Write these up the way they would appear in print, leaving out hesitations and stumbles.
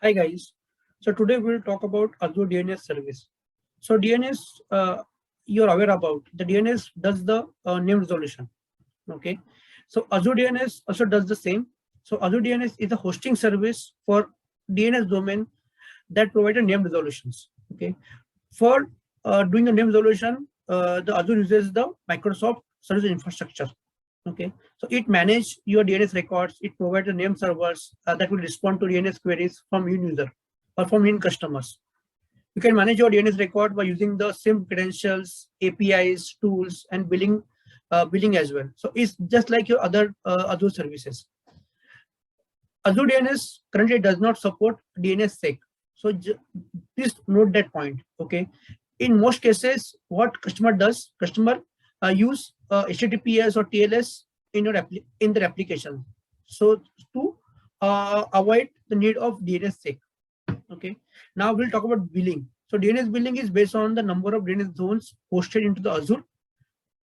Hi guys. So today we'll talk about Azure DNS service. So DNS, you're aware about the DNS does the name resolution. Okay. So Azure DNS also does the same. So Azure DNS is a hosting service for DNS domain that provide a name resolutions. Okay. For doing a name resolution, the Azure uses the Microsoft Service Infrastructure. Okay, so it manages your DNS records. It provides the name servers that will respond to DNS queries from end user or from end customers. You can manage your DNS record by using the same credentials, APIs, tools, and billing as well. So it's just like your other Azure services. Azure DNS currently does not support DNSSEC. So please note that point. Okay, in most cases, what customer use HTTPS or TLS in in their application. So to avoid the need of DNSSEC. Okay, now we'll talk about billing. So DNS billing is based on the number of DNS zones hosted into the Azure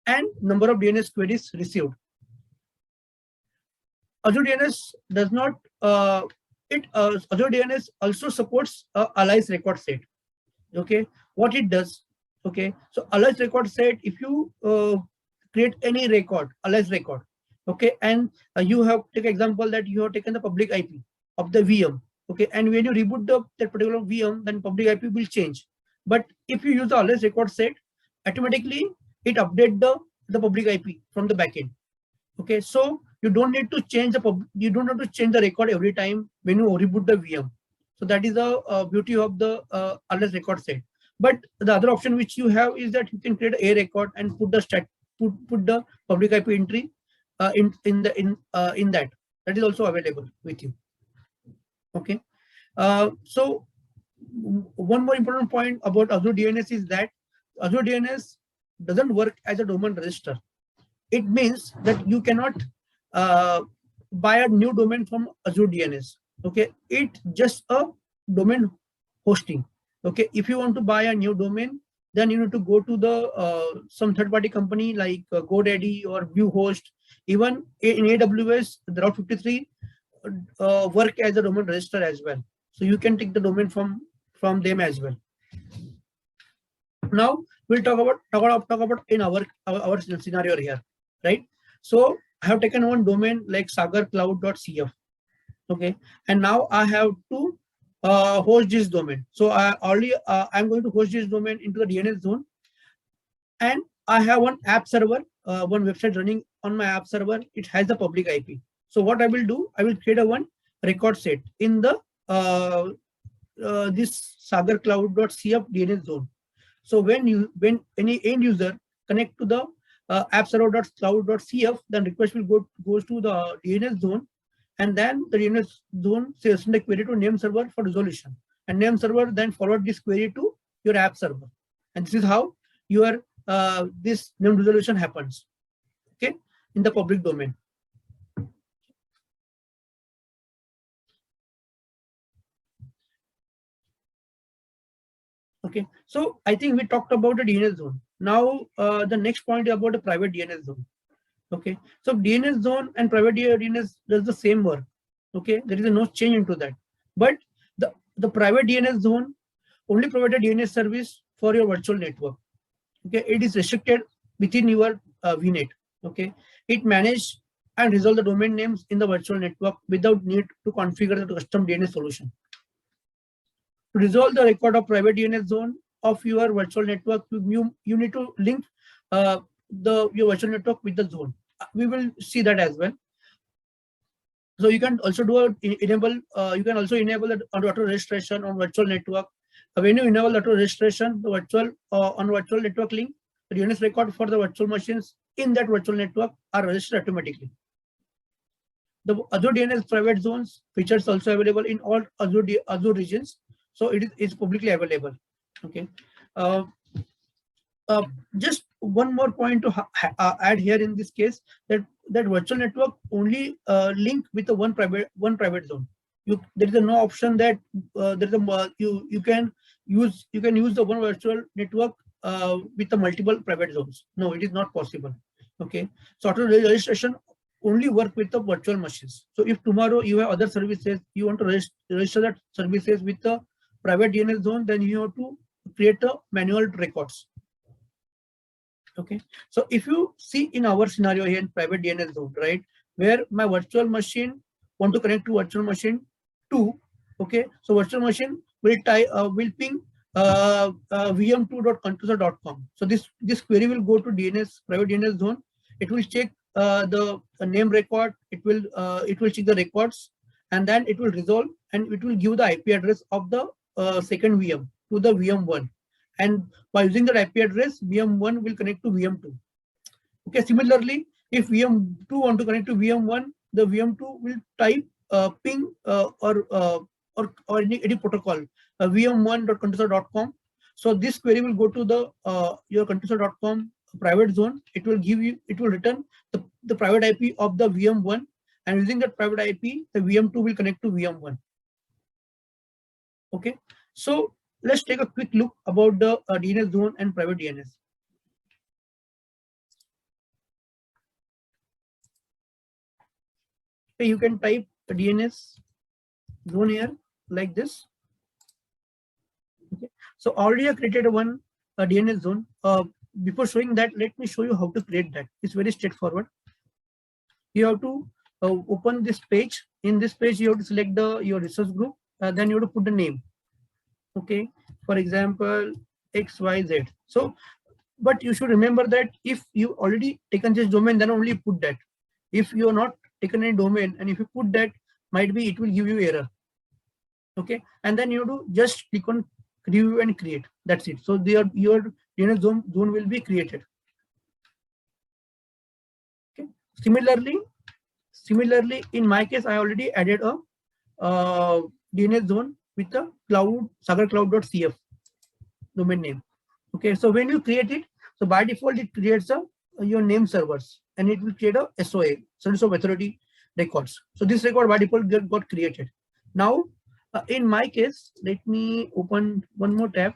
and number of DNS queries received. Azure DNS does not Azure DNS also supports alias record set. Okay, what it does. Okay, so alias record set, if you create any record, alias record, okay, and you have take example that you have taken the public IP of the VM, okay, and when you reboot that particular VM, then public IP will change. But if you use the alias record set, automatically it update the public IP from the backend. Okay, so you don't need to change the record every time when you reboot the VM. So that is the beauty of the alias record set. But the other option which you have is that you can create a record and put the public IP entry in that. That is also available with you. Okay. So one more important point about Azure DNS is that Azure DNS doesn't work as a domain register. It means that you cannot buy a new domain from Azure DNS. Okay, it's just a domain hosting. Okay, if you want to buy a new domain, then you need to go to the some third-party company like GoDaddy or Bluehost. Even in AWS, the Route 53 work as a domain register as well. So you can take the domain from them as well. Now we'll talk about in our scenario here, right? So I have taken one domain like sagarcloud.cf. Okay, and now I have to host this domain. So I'm going to host this domain into the DNS zone, and I have one app server, one website running on my app server. It has the public IP. So what I will do, I will create one record set in the this sagarcloud.cf DNS zone. So when any end user connect to the appserver.cloud.cf, then request will goes to the DNS zone, and then the DNS zone sends the query to name server for resolution, and name server then forward this query to your app server, and this is how your this name resolution happens. Okay, in the public domain. Okay, so I think we talked about the DNS zone. Now the next point is about the private DNS zone. Okay, so DNS zone and private DNS does the same work. Okay, there is no change into that. But the private DNS zone only provides a DNS service for your virtual network. Okay, it is restricted within your VNet. Okay, it manages and resolve the domain names in the virtual network without need to configure the custom DNS solution. To resolve the record of private DNS zone of your virtual network, you need to link your virtual network with the zone. We will see that as well. So you can also you can also enable auto registration on virtual network. When you enable auto registration, the virtual on virtual network link, the DNS record for the virtual machines in that virtual network are registered automatically. The Azure DNS private zones features also available in all Azure regions. So it is publicly available. Okay. Just one more point to add here in this case, that virtual network only link with the one private zone. There is no option that you can use the one virtual network with the multiple private zones. No, it is not possible. Okay. So auto registration only work with the virtual machines. So if tomorrow you have other services, you want to register that services with the private DNS zone, then you have to create a manual records. Okay, so if you see in our scenario here in private DNS zone, right, where my virtual machine want to connect to virtual machine 2, okay, so virtual machine will ping vm2.contoso.com. So this query will go to DNS private DNS zone. It will check the name record. It will check the records, and then it will resolve, and it will give the IP address of the second VM to the VM1. And by using that IP address, VM1 will connect to VM2. Okay, similarly, if VM2 want to connect to VM1, the VM2 will type ping or any protocol vm1.contoso.com. So this query will go to the your contoso.com private zone. It will return the private IP of the VM1, and using that private IP, the VM2 will connect to VM1. Okay, so let's take a quick look about the DNS zone and private DNS. Okay, you can type the DNS zone here like this. Okay, so already I created one DNS zone. Before showing that, let me show you how to create that. It's very straightforward. You have to open this page. In this page, you have to select your resource group. Then you have to put the name. Okay, for example, XYZ. So, but you should remember that if you already taken this domain, then only put that. If you are not taken any domain, and if you put that, might be it will give you error. Okay, and then you have to just click on review and create. That's it. So your DNS zone will be created. Okay. Similarly, in my case, I already added a DNS zone with the sagarcloud.cf domain name. Okay, so when you create it, so by default it creates your name servers, and it will create a SOA, Service of Authority records. So this record by default got created. Now, in my case, let me open one more tab.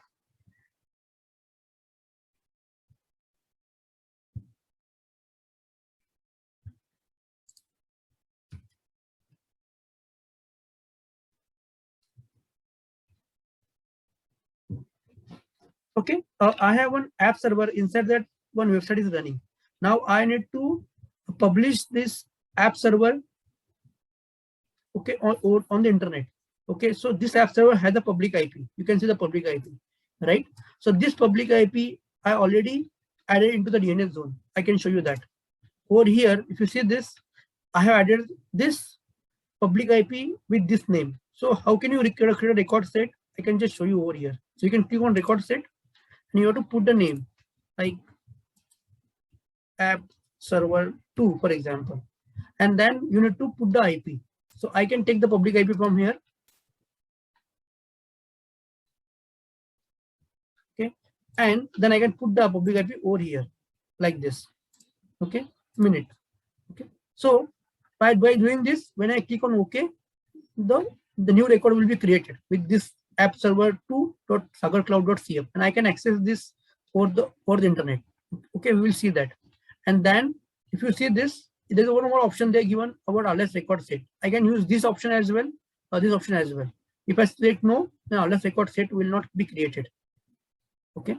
Okay, I have one app server. Inside that, one website is running. Now I need to publish this app server, okay, on the internet. Okay, so this app server has a public IP. You can see the public IP, right? So this public IP I already added into the DNS zone. I can show you that. Over here, if you see this, I have added this public IP with this name. So how can you create a record set? I can just show you over here. So you can click on record set, and you have to put the name like app server 2, for example, and then you need to put the IP. So I can take the public IP from here. Okay, and then I can put the public IP over here like this. Okay, minute. Okay, so by doing this, when I click on OK, the new record will be created with this app server 2.sagarcloud.cf, and I can access this over the internet. Okay, we will see that. And then if you see this, there's one more option they given about alias record set. I can use this option as well, or this option as well. If I select no, then alias record set will not be created. Okay,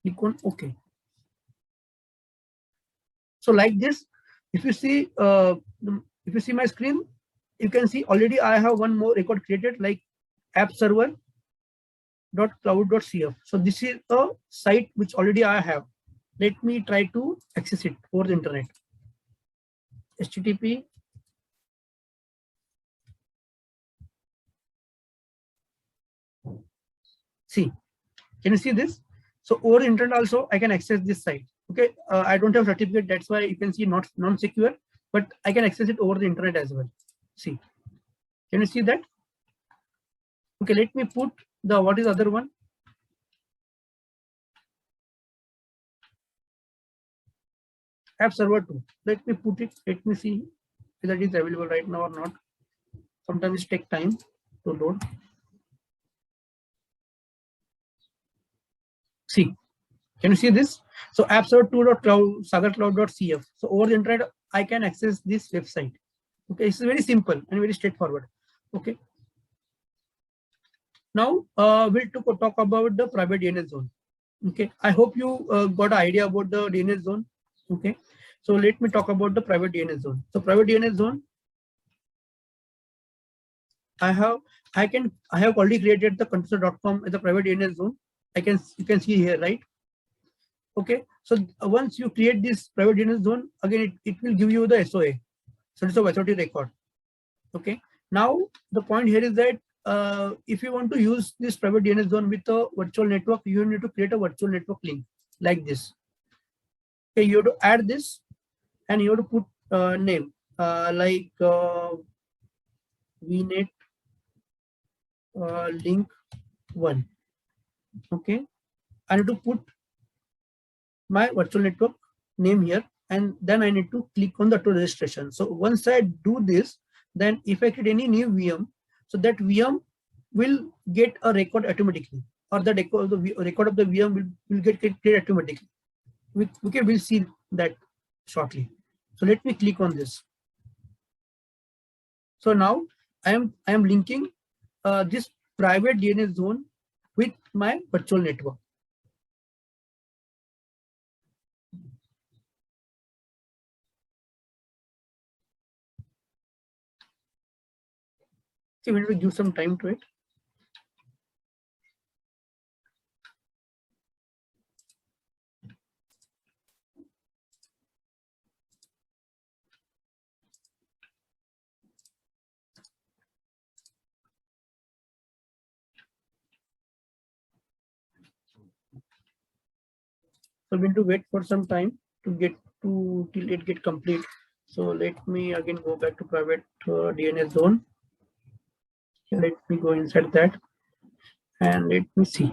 click on OK. So like this, if you see my screen, you can see already I have one more record created like app server.cloud.cf. So this is a site which already I have. Let me try to access it over the internet. HTTP. See, can you see this? So over the internet also I can access this site. Okay, I don't have certificate, that's why you can see not non-secure, but I can access it over the internet as well. See, can you see that? Okay, let me put the what is the other one? App server 2. Let me put it. Let me see whether it is available right now or not. Sometimes it takes time to load. See, can you see this? So app server 2.sagarcloud.cf. So over the internet, I can access this website. Okay, it's very simple and very straightforward. Okay. Now we'll talk about the private DNS zone. Okay, I hope you got an idea about the DNS zone. Okay, so let me talk about the private DNS zone. So private DNS zone, I have already created the contour.com as a private DNS zone. You can see here, right? Okay, so once you create this private DNS zone, again it will give you the SOA, Service of Authority record. Okay, now the point here is that if you want to use this private DNS zone with a virtual network, you need to create a virtual network link like this. Okay, you have to add this and you have to put name like VNet link 1. Okay, I need to put my virtual network name here, and then I need to click on the auto registration. So once I do this, then if I create any new VM, so that VM will get a record automatically, or the record of the VM will get created automatically. Okay, we'll see that shortly. So let me click on this. So now I am linking this private DNS zone with my virtual network. So we need to give some time to it. So we need to wait for some time till it get complete. So let me again go back to private DNS zone. Let me go inside that and let me see.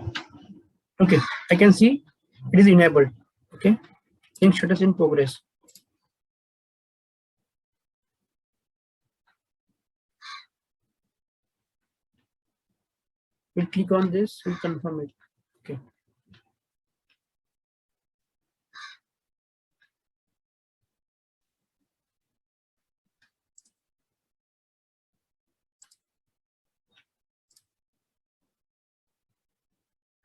Okay, I can see it is enabled. Okay, link status in progress. We'll click on this, we'll confirm it. Okay.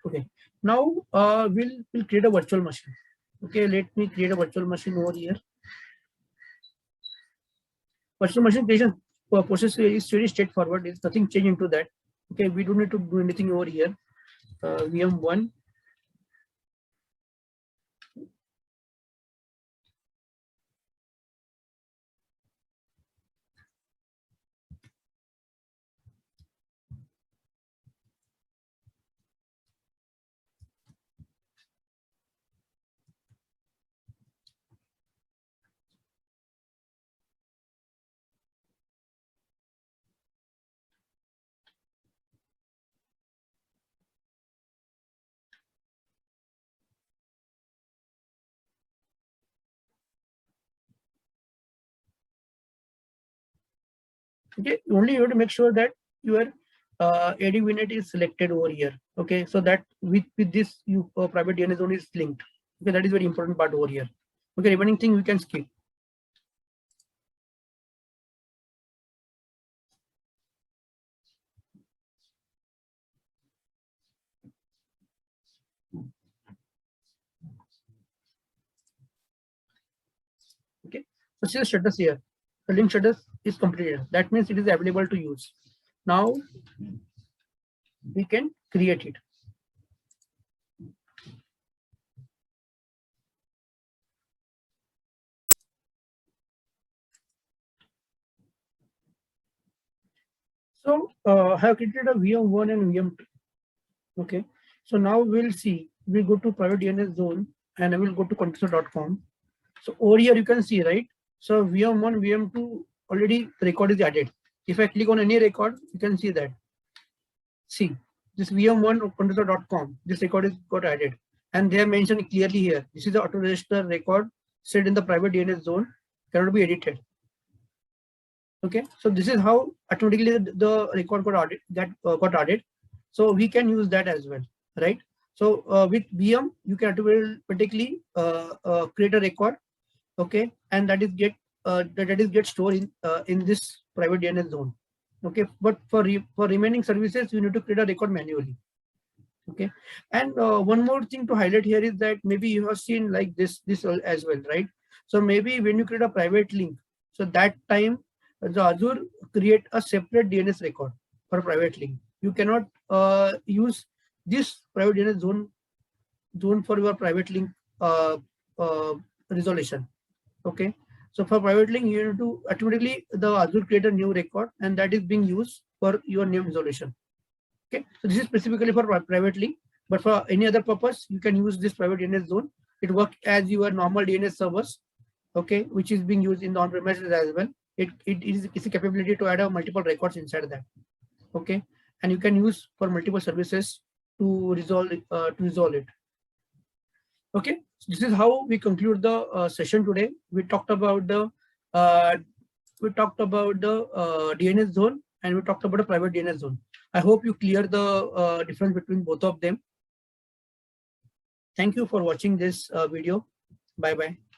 Okay, now we'll create a virtual machine. Okay, let me create a virtual machine over here. Virtual machine creation process is very straightforward. There's nothing change into that. Okay, we don't need to do anything over here. VM1. Okay, only you have to make sure that your AD VNet is selected over here. Okay, so that with this you private DNS zone is linked. Okay, that is very important part over here. Okay, remaining thing we can skip. Okay, so see the status here. The link status is completed. That means it is available to use. Now we can create it. So I have created a VM1 and VM2. Okay, so now we'll see. We'll go to private DNS zone and I will go to contour.com. So over here you can see, right? So VM1, VM2 already the record is added. If I click on any record, you can see that. See, this VM1 contour.com, this record is got added. And they have mentioned clearly here. This is the auto register record set in the private DNS zone, cannot be edited. Okay, so this is how automatically the record got added. So we can use that as well, right? So with VM, you can automatically create a record, okay, and that is get that is get stored in this private DNS zone. Okay, but for remaining services, you need to create a record manually. Okay, and one more thing to highlight here is that maybe you have seen like this as well, right? So maybe when you create a private link, so that time the Azure create a separate DNS record for private link. You cannot use this private DNS zone for your private link uh, uh, resolution. Okay, so for private link, you need to automatically the Azure create a new record, and that is being used for your name resolution. Okay, so this is specifically for private link, but for any other purpose, you can use this private DNS zone. It works as your normal DNS servers, okay, which is being used in the on-premises as well. It's a capability to add multiple records inside that. Okay, and you can use for multiple services to resolve it. Okay, so this is how we conclude the session today. We talked about the DNS zone, and we talked about a private DNS zone. I hope you clear the difference between both of them. Thank you for watching this video. Bye bye.